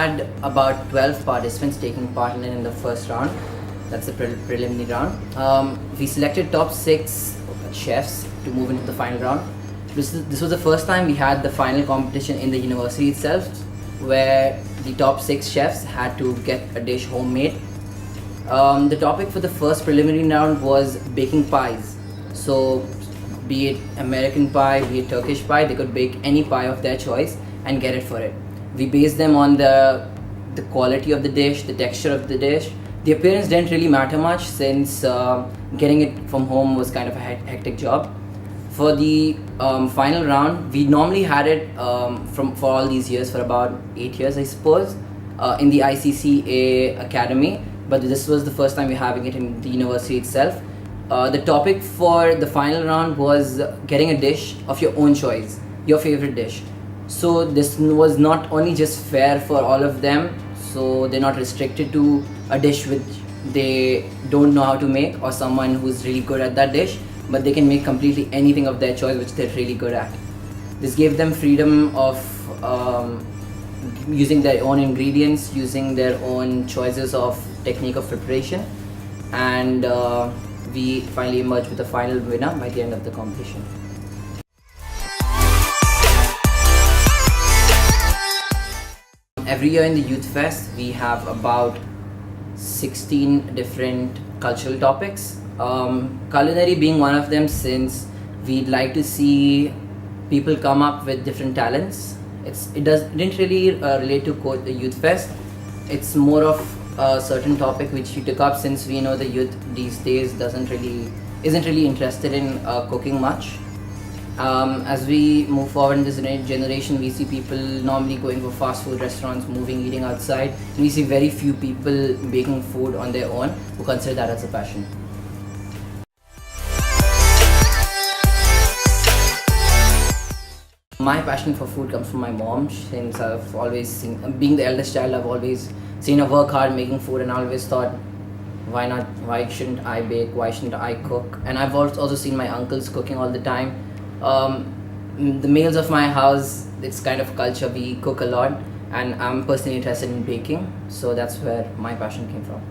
had about 12 participants taking part in the first round. That's the preliminary round. We selected top 6 chefs to move into the final round. This was the first time we had the final competition in the university itself, where the top 6 chefs had to get a dish homemade. The topic for the first preliminary round was baking pies. So, be it American pie, be it Turkish pie, they could bake any pie of their choice and get it for it. We based them on the quality of the dish, the texture of the dish. The appearance didn't really matter much, since getting it from home was kind of a hectic job. For the final round, we normally had it for all these years, for about 8 years I suppose, in the ICCA Academy, but this was the first time we're having it in the university itself. The topic for the final round was getting a dish of your own choice, your favorite dish. So this was not only just fair for all of them, so they're not restricted to a dish which they don't know how to make, or someone who's really good at that dish, but they can make completely anything of their choice which they're really good at. This gave them freedom of using their own ingredients, using their own choices of technique of preparation, and we finally emerged with the final winner by the end of the competition. Every year in the Youth Fest, we have about 16 different cultural topics. Culinary being one of them, since we'd like to see people come up with different talents. It didn't really relate to the Youth Fest. It's more of a certain topic which we took up, since we know the youth these days isn't really interested in cooking much. As we move forward in this generation, we see people normally going for fast food restaurants, eating outside, and we see very few people baking food on their own who consider that as a passion. My passion for food comes from my mom, since I've always seen, being the eldest child, I've always seen her work hard making food, and I always thought, why not? Why shouldn't I bake? Why shouldn't I cook? And I've also seen my uncles cooking all the time. The males of my house, it's kind of culture, we cook a lot, and I'm personally interested in baking, so that's where my passion came from.